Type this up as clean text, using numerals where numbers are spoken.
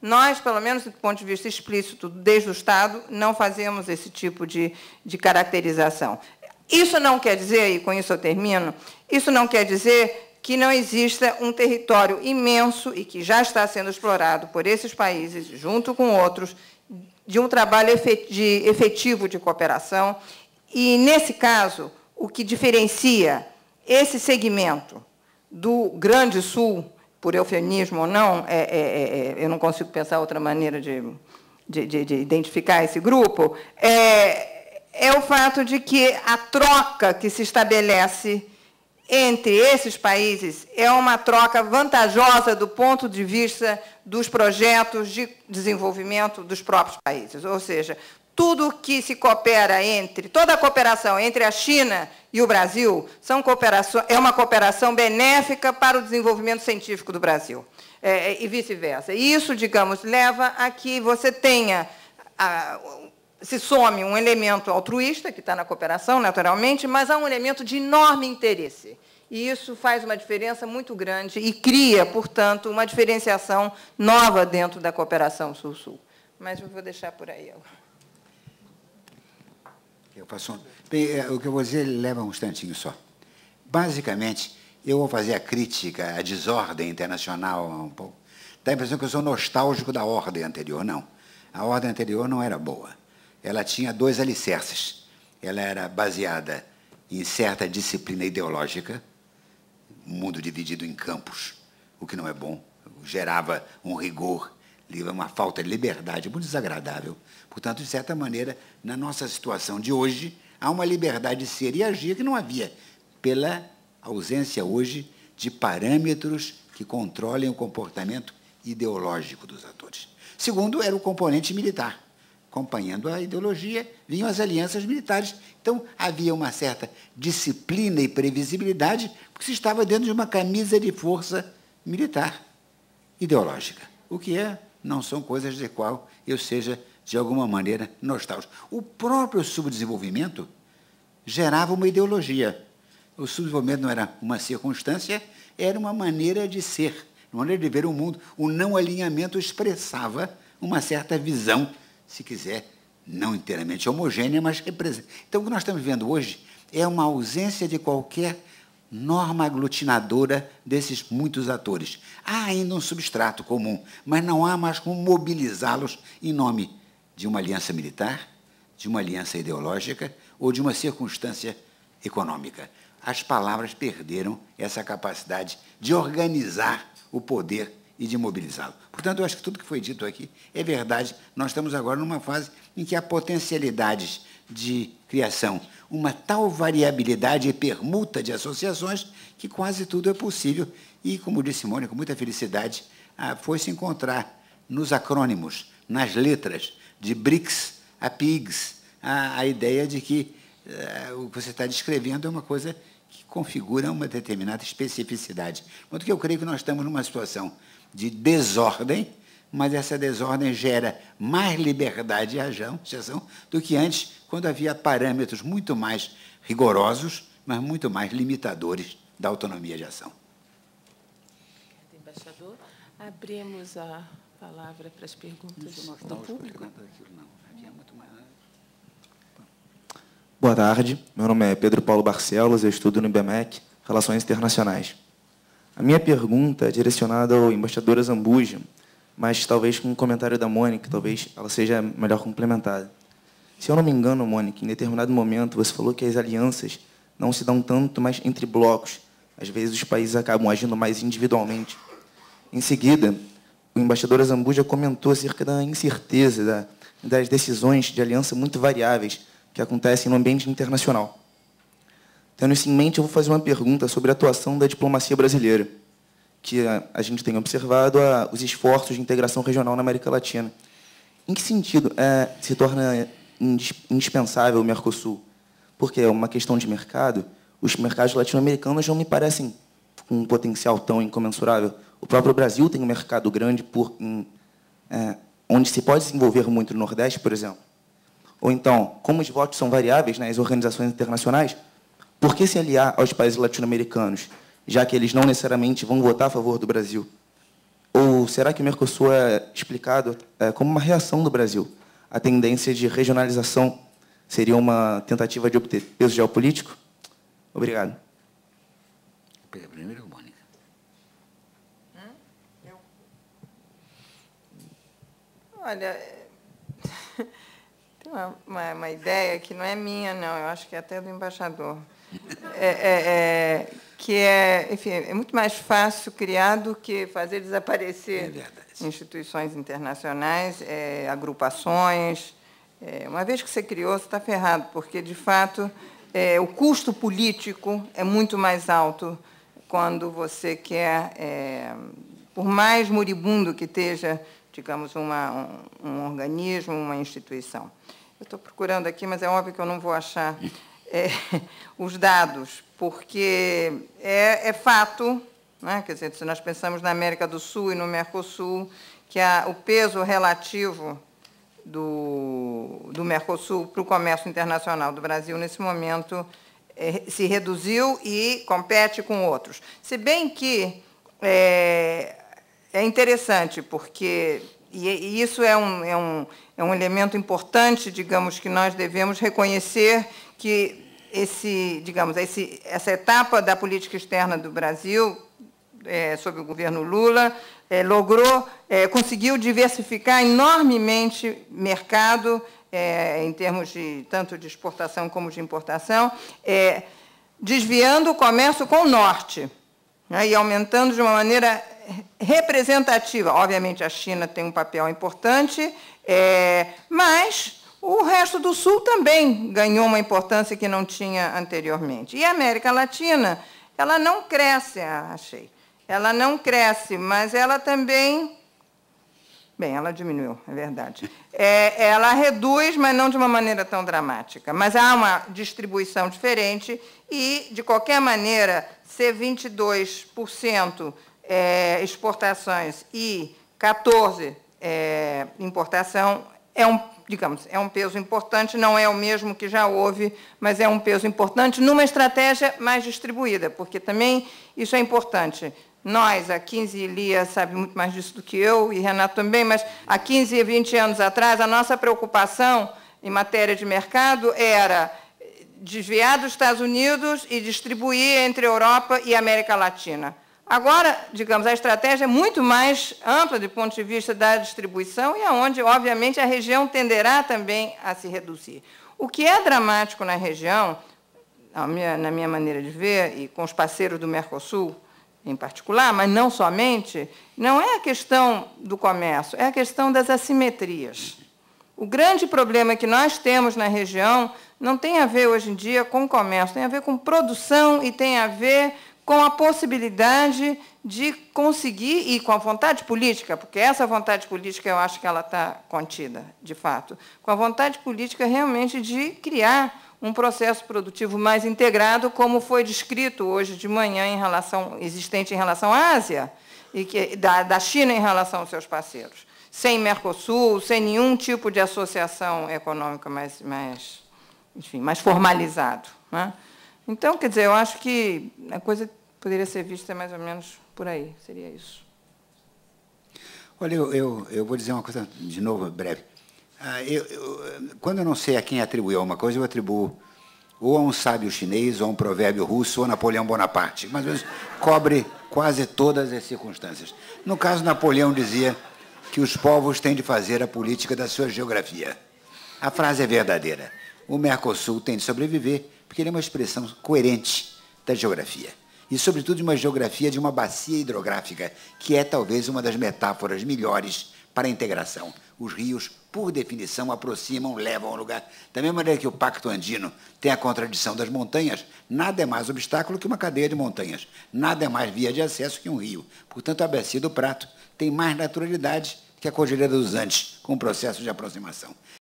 Nós, pelo menos do ponto de vista explícito, desde o Estado, não fazemos esse tipo de caracterização. Isso não quer dizer, e com isso eu termino, isso não quer dizer que não exista um território imenso e que já está sendo explorado por esses países, junto com outros, de um trabalho efetivo de cooperação. E, nesse caso, o que diferencia esse segmento do Grande Sul, por eufemismo ou não, eu não consigo pensar outra maneira de identificar esse grupo, é o fato de que a troca que se estabelece entre esses países é uma troca vantajosa do ponto de vista dos projetos de desenvolvimento dos próprios países. Ou seja, tudo que se coopera toda a cooperação entre a China e o Brasil é uma cooperação benéfica para o desenvolvimento científico do Brasil, e vice-versa. E isso, digamos, leva a que você tenha, se some um elemento altruísta, que está na cooperação, naturalmente, mas há um elemento de enorme interesse. E isso faz uma diferença muito grande e cria, portanto, uma diferenciação nova dentro da cooperação Sul-Sul. Mas eu vou deixar por aí. Bem, o que eu vou dizer leva um instantinho só. Basicamente, eu vou fazer a crítica à desordem internacional um pouco. Dá a impressão que eu sou nostálgico da ordem anterior. Não. A ordem anterior não era boa. Ela tinha dois alicerces. Ela era baseada em certa disciplina ideológica, um mundo dividido em campos, o que não é bom, gerava um rigor, uma falta de liberdade muito desagradável. Portanto, de certa maneira, na nossa situação de hoje, há uma liberdade de ser e agir que não havia, pela ausência hoje de parâmetros que controlem o comportamento ideológico dos atores. Segundo, era o componente militar. Acompanhando a ideologia, vinham as alianças militares. Então, havia uma certa disciplina e previsibilidade, porque se estava dentro de uma camisa de força militar ideológica. O que não são coisas de qual eu seja, de alguma maneira, nostálgico. O próprio subdesenvolvimento gerava uma ideologia. O subdesenvolvimento não era uma circunstância, era uma maneira de ser, uma maneira de ver o mundo. O não alinhamento expressava uma certa visão, se quiser, não inteiramente homogênea, mas representa. Então, o que nós estamos vendo hoje é uma ausência de qualquer norma aglutinadora desses muitos atores. Há ainda um substrato comum, mas não há mais como mobilizá-los em nome de uma aliança militar, de uma aliança ideológica ou de uma circunstância econômica. As palavras perderam essa capacidade de organizar o poder e de mobilizá-lo. Portanto, eu acho que tudo que foi dito aqui é verdade. Nós estamos agora numa fase em que há potencialidades de criação, uma tal variabilidade e permuta de associações que quase tudo é possível. E, como disse Mônica, com muita felicidade, foi-se encontrar nos acrônimos, nas letras, de BRICS a PIGS, a ideia de que o que você está descrevendo é uma coisa que configura uma determinada especificidade. Porque eu creio que nós estamos numa situação de desordem, mas essa desordem gera mais liberdade de ação do que antes, quando havia parâmetros muito mais rigorosos, mas muito mais limitadores da autonomia de ação. Embaixador, abrimos a palavra para as perguntas do público. Boa tarde, meu nome é Pedro Paulo Barcelos, eu estudo no IBMEC, Relações Internacionais. A minha pergunta é direcionada ao embaixador Zambuja, mas talvez com um comentário da Mônica, talvez ela seja melhor complementada. Se eu não me engano, Mônica, em determinado momento você falou que as alianças não se dão tanto mais entre blocos. Às vezes os países acabam agindo mais individualmente. Em seguida, o embaixador Zambuja comentou acerca da incerteza, das decisões de aliança muito variáveis que acontecem no ambiente internacional. Tendo isso em mente, eu vou fazer uma pergunta sobre a atuação da diplomacia brasileira, que a gente tem observado os esforços de integração regional na América Latina. Em que sentido se torna indispensável o Mercosul? Porque é uma questão de mercado. Os mercados latino-americanos não me parecem com um potencial tão incomensurável. O próprio Brasil tem um mercado grande onde se pode desenvolver muito no Nordeste, por exemplo. Ou então, como os votos são variáveis nas organizações internacionais, por que se aliar aos países latino-americanos, já que eles não necessariamente vão votar a favor do Brasil? Ou será que o Mercosul é explicado como uma reação do Brasil? A tendência de regionalização seria uma tentativa de obter peso geopolítico? Obrigado. Primeiro, Mônica. Olha, tem uma ideia que não é minha, não, eu acho que é até do embaixador. Enfim, é muito mais fácil criar do que fazer desaparecer instituições internacionais, agrupações. Uma vez que você criou, você está ferrado, porque, de fato, o custo político é muito mais alto quando você quer, por mais moribundo que esteja, digamos, um organismo, uma instituição. Eu estou procurando aqui, mas é óbvio que eu não vou achar os dados, porque é fato, né? Quer dizer, se nós pensamos na América do Sul e no Mercosul, que o peso relativo do Mercosul para o comércio internacional do Brasil, nesse momento, se reduziu e compete com outros. Se bem que é interessante, porque e isso é um elemento importante, digamos, que nós devemos reconhecer que essa etapa da política externa do Brasil, sob o governo Lula, conseguiu diversificar enormemente mercado, em termos tanto de exportação como de importação, desviando o comércio com o norte, né, e aumentando de uma maneira representativa. Obviamente, a China tem um papel importante, mas o resto do Sul também ganhou uma importância que não tinha anteriormente. E a América Latina, ela não cresce, achei. Ela não cresce, mas ela também... Bem, ela diminuiu, é verdade. Ela reduz, mas não de uma maneira tão dramática. Mas há uma distribuição diferente e, de qualquer maneira, ser 22% exportações e 14% importação é um peso importante, não é o mesmo que já houve, mas é um peso importante numa estratégia mais distribuída, porque também isso é importante. Nós, há 15, e Lia sabe muito mais disso do que eu, e Renato também, mas há 15 e 20 anos atrás, a nossa preocupação em matéria de mercado era desviar dos Estados Unidos e distribuir entre Europa e América Latina. Agora, digamos, a estratégia é muito mais ampla do ponto de vista da distribuição e aonde, obviamente, a região tenderá também a se reduzir. O que é dramático na região, na minha maneira de ver, e com os parceiros do Mercosul em particular, mas não somente, não é a questão do comércio, é a questão das assimetrias. O grande problema que nós temos na região não tem a ver, hoje em dia, com comércio, tem a ver com produção e tem a ver com a possibilidade de conseguir, e com a vontade política, porque essa vontade política eu acho que ela está contida, de fato, com a vontade política realmente de criar um processo produtivo mais integrado, como foi descrito hoje de manhã existente em relação à Ásia, e da China em relação aos seus parceiros. Sem Mercosul, sem nenhum tipo de associação econômica mais formalizado, né? Então, quer dizer, eu acho que a coisa poderia ser vista mais ou menos por aí, seria isso. Olha, eu vou dizer uma coisa, de novo, breve. Quando eu não sei a quem atribuir alguma coisa, eu atribuo ou a um sábio chinês, ou a um provérbio russo, ou a Napoleão Bonaparte. Mas cobre quase todas as circunstâncias. No caso, Napoleão dizia que os povos têm de fazer a política da sua geografia. A frase é verdadeira. O Mercosul tem de sobreviver porque ele é uma expressão coerente da geografia. E, sobretudo, de uma geografia de uma bacia hidrográfica, que é talvez uma das metáforas melhores para a integração. Os rios, por definição, aproximam, levam ao lugar. Da mesma maneira que o Pacto Andino tem a contradição das montanhas, nada é mais obstáculo que uma cadeia de montanhas. Nada é mais via de acesso que um rio. Portanto, a bacia do Prato tem mais naturalidade que a Cordilheira dos Andes, com o processo de aproximação.